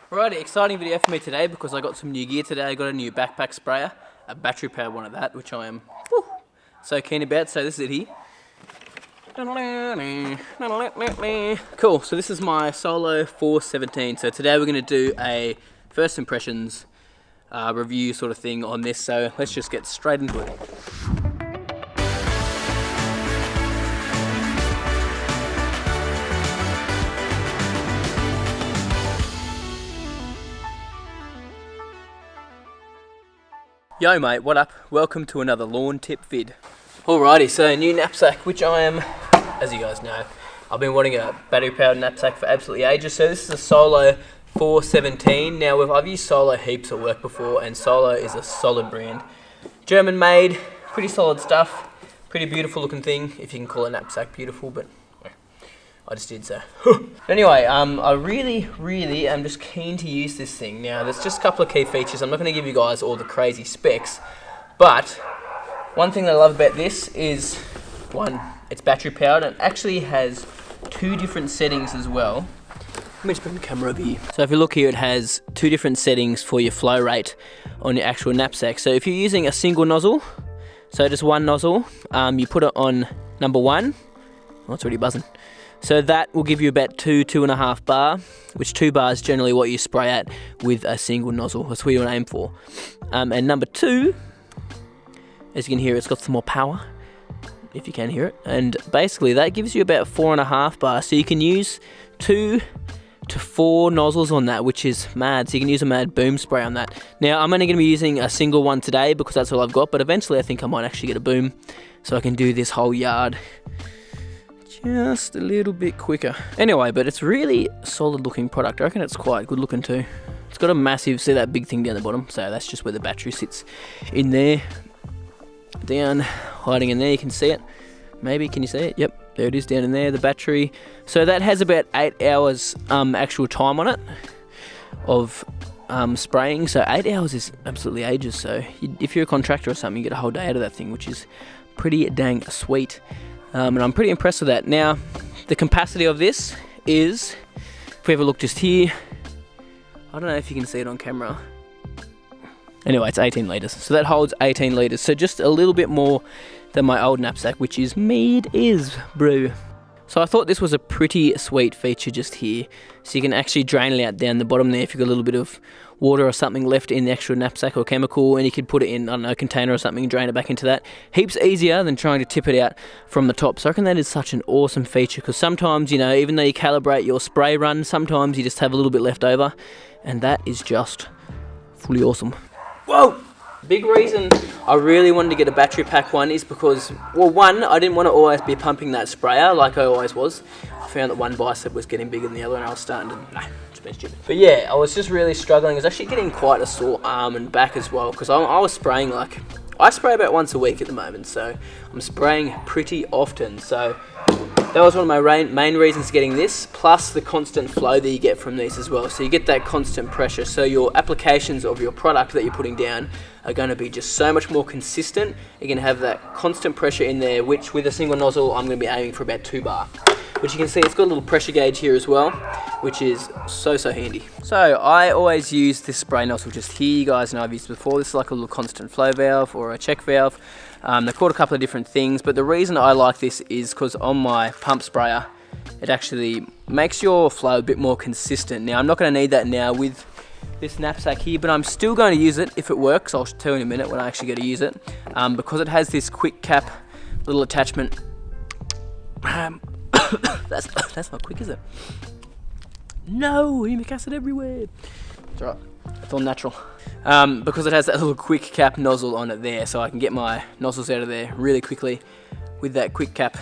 Alrighty, exciting video for me today because I got some new gear today. I got a new backpack sprayer, a battery powered one of that, which I am so keen about. So this is it here. Cool, so this is my Solo 417. So today we're going to do a first impressions review sort of thing on this. So let's just get straight into it. Yo mate, what up? Welcome to another lawn tip vid. Alrighty, so new knapsack, which I am, as you guys know, I've been wanting a battery powered knapsack for absolutely ages. So this is a Solo 417. Now I've used Solo heaps at work before, and Solo is a solid brand. German made, pretty solid stuff, pretty beautiful looking thing, if you can call a knapsack beautiful, but I just did so. Anyway, I really am just keen to use this thing. Now, there's just a couple of key features. I'm not going to give you guys all the crazy specs, but one thing that I love about this is, one, it's battery powered and actually has two different settings as well. Let me just bring the camera over here. So if you look here, it has two different settings for your flow rate on your actual knapsack. So if you're using a single nozzle, so just one nozzle, you put it on number 1. Oh, it's already buzzing. So that will give you about 2.5 bar, which 2 bar is generally what you spray at with a single nozzle. That's what you want to aim for. And number 2, as you can hear, it's got some more power, if you can hear it. And basically that gives you about 4.5 bar. So you can use 2 to 4 nozzles on that, which is mad. So you can use a mad boom spray on that. Now I'm only going to be using a single one today because that's all I've got, but eventually I think I might actually get a boom so I can do this whole yard just a little bit quicker. Anyway, but it's really solid looking product. I reckon it's quite good looking too. It's got a massive, see that big thing down the bottom? So that's just where the battery sits in there. Down, hiding in there, you can see it. Maybe, can you see it? Yep, there it is down in there, the battery. So that has about 8 hours actual time on it of spraying. So 8 hours is absolutely ages. So if you're a contractor or something, you get a whole day out of that thing, which is pretty dang sweet. And I'm pretty impressed with that. Now, the capacity of this is, if we have a look just here, I don't know if you can see it on camera. Anyway, it's 18 litres. So that holds 18 litres. So just a little bit more than my old knapsack, which is mead is brew. So I thought this was a pretty sweet feature just here. So you can actually drain it out down the bottom there if you've got a little bit of water or something left in the actual knapsack or chemical, and you could put it in, I don't know, a container or something and drain it back into that. Heaps easier than trying to tip it out from the top. So I reckon that is such an awesome feature, because sometimes, you know, even though you calibrate your spray run, sometimes you just have a little bit left over, and that is just fully awesome. Whoa! Big reason I really wanted to get a battery pack one is because, well, one, I didn't want to always be pumping that sprayer like I always was. I found that one bicep was getting bigger than the other, and I was starting to, it's been stupid. But yeah, I was just really struggling. I was actually getting quite a sore arm and back as well, because I was spraying like, I spray about once a week at the moment, so I'm spraying pretty often. So that was one of my main reasons for getting this, plus the constant flow that you get from these as well. So you get that constant pressure, so your applications of your product that you're putting down are going to be just so much more consistent. You're going to have that constant pressure in there, which with a single nozzle I'm going to be aiming for about 2 bar. Which you can see, it's got a little pressure gauge here as well, which is so handy. So I always use this spray nozzle just here. You guys know I've used it before. This is like a little constant flow valve or a check valve. They're called a couple of different things, but the reason I like this is because on my pump sprayer, it actually makes your flow a bit more consistent. Now I'm not going to need that now with this knapsack here, but I'm still going to use it if it works. I'll tell you in a minute when I actually get to use it, because it has this quick cap little attachment. That's not quick, is it? No, humic acid everywhere. It's alright, it's all natural. Because it has that little quick cap nozzle on it there, so I can get my nozzles out of there really quickly with that quick cap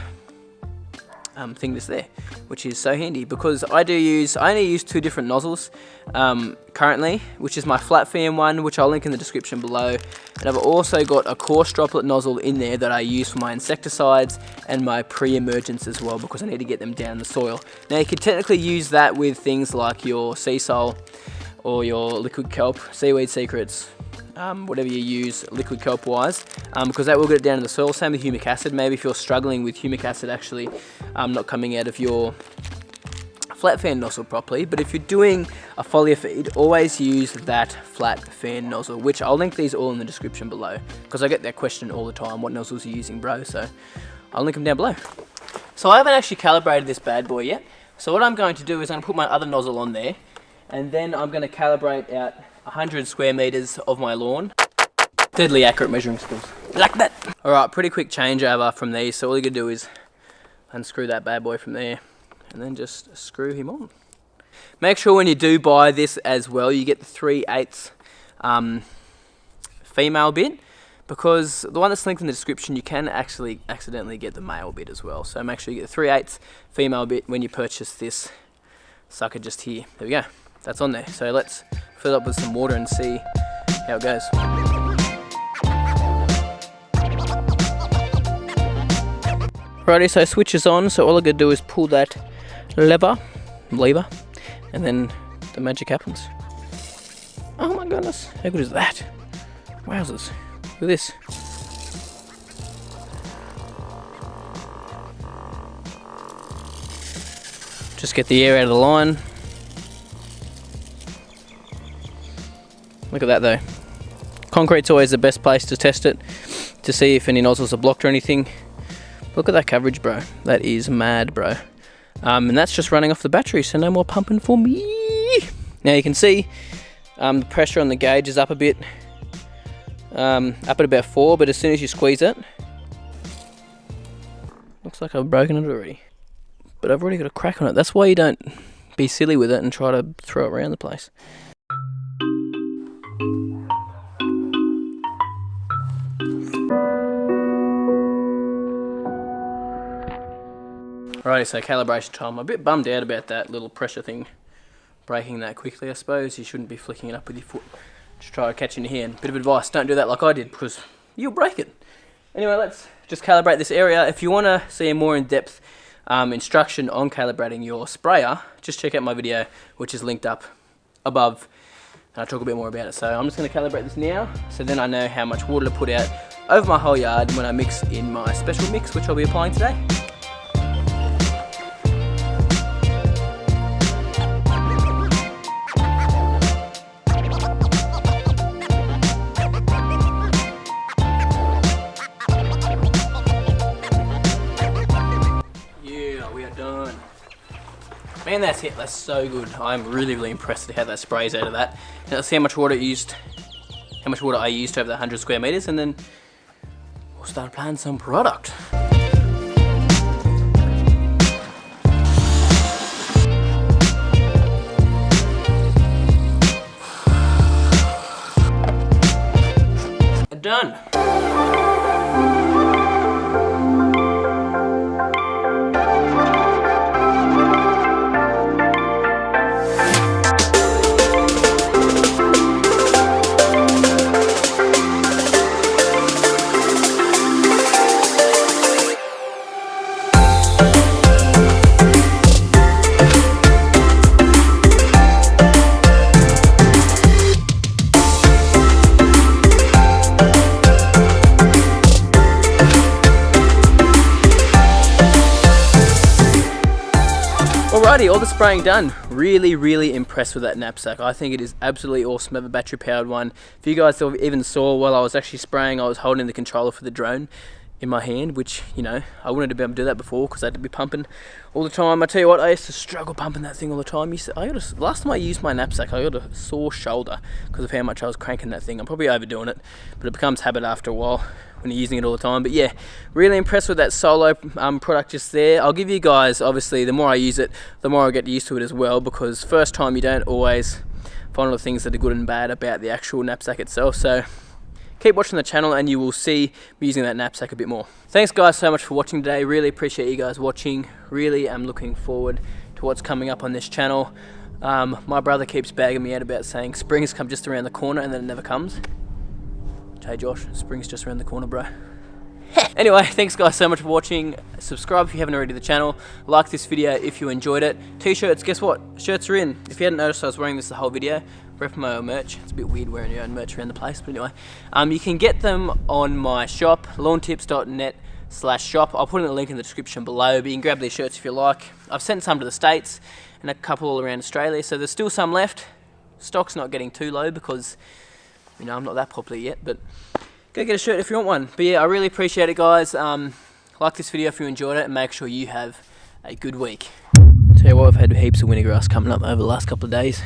thing that's there, which is so handy, because I only use 2 different nozzles currently, which is my flat fan one, which I'll link in the description below, and I've also got a coarse droplet nozzle in there that I use for my insecticides and my pre-emergence as well, because I need to get them down the soil. Now you could technically use that with things like your sea salt or your liquid kelp, seaweed secrets, whatever you use liquid kelp wise, because that will get it down to the soil. Same with humic acid. Maybe if you're struggling with humic acid actually not coming out of your flat fan nozzle properly, but if you're doing a foliar feed, always use that flat fan nozzle, which I'll link these all in the description below, because I get that question all the time, what nozzles are you using, bro? So I'll link them down below. So I haven't actually calibrated this bad boy yet, so what I'm going to do is I'm going to put my other nozzle on there, and then I'm going to calibrate out 100 square meters of my lawn. Deadly accurate measuring skills, like that. Alright, pretty quick changeover from these, so all you can do is unscrew that bad boy from there, and then just screw him on. Make sure when you do buy this as well, you get the 3/8 female bit, because the one that's linked in the description, you can actually accidentally get the male bit as well. So make sure you get the 3/8 female bit when you purchase this sucker just here. There we go, that's on there. So let's fill it up with some water and see how it goes. Righty, so switch is on, so all I gotta do is pull that lever, and then the magic happens. Oh my goodness, how good is that? Wowzers, look at this. Just get the air out of the line. Look at that though. Concrete's always the best place to test it, to see if any nozzles are blocked or anything. Look at that coverage, bro. That is mad, bro. And that's just running off the battery, so no more pumping for me. Now you can see the pressure on the gauge is up a bit, up at about 4, but as soon as you squeeze it, looks like I've broken it already. But I've already got a crack on it. That's why you don't be silly with it and try to throw it around the place. Alrighty, so calibration time. I'm a bit bummed out about that little pressure thing breaking that quickly. I suppose you shouldn't be flicking it up with your foot. Just try to catch in your hand. Bit of advice, don't do that like I did, because you'll break it. Anyway, let's just calibrate this area. If you want to see a more in-depth instruction on calibrating your sprayer, just check out my video, which is linked up above, and I talk a bit more about it. So I'm just going to calibrate this now, so then I know how much water to put out over my whole yard when I mix in my special mix, which I'll be applying today. Man, that's it. That's so good. I'm really impressed at how that sprays out of that. Now let's see how much water I used over the 100 square meters, and then we'll start applying some product. Done. Alrighty, all the spraying done. Really impressed with that knapsack. I think it is absolutely awesome. I have a battery powered one. If you guys even saw while I was actually spraying, I was holding the controller for the drone in my hand, which, you know, I wouldn't have been able to do that before because I had to be pumping all the time. I tell you what, I used to struggle pumping that thing all the time. Last time I used my knapsack, I got a sore shoulder because of how much I was cranking that thing. I'm probably overdoing it, but it becomes habit after a while when you're using it all the time. But yeah, really impressed with that Solo product just there. I'll give you guys, obviously, the more I use it, the more I get used to it as well, because first time you don't always find all the things that are good and bad about the actual knapsack itself. So keep watching the channel and you will see me using that knapsack a bit more. Thanks guys so much for watching today. Really appreciate you guys watching. Really am looking forward to what's coming up on this channel. My brother keeps bagging me out about saying spring's come just around the corner, and then it never comes. Hey Josh, spring's just around the corner, bro. Anyway, thanks guys so much for watching. Subscribe if you haven't already to the channel. Like this video if you enjoyed it. T-shirts, guess what? Shirts are in. If you hadn't noticed, I was wearing this the whole video. Rep my own merch. It's a bit weird wearing your own merch around the place, but anyway. You can get them on my shop, lawntips.net/shop. I'll put in a link in the description below, but you can grab these shirts if you like. I've sent some to the States, and a couple all around Australia. So there's still some left. Stock's not getting too low because, you know, I'm not that popular yet, but go get a shirt if you want one. But yeah, I really appreciate it, guys. Like this video if you enjoyed it, and make sure you have a good week. Tell you what, I've had heaps of winter grass coming up over the last couple of days.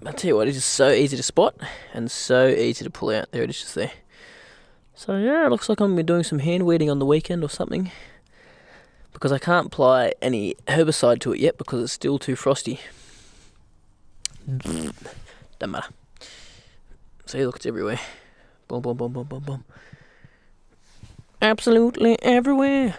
I tell you what, it's just so easy to spot and so easy to pull out. There it is, just there. So yeah, it looks like I'm going to be doing some hand weeding on the weekend or something, because I can't apply any herbicide to it yet because it's still too frosty. Doesn't matter. See, look, it's everywhere. Boom, boom, boom, boom, boom, boom. Absolutely everywhere.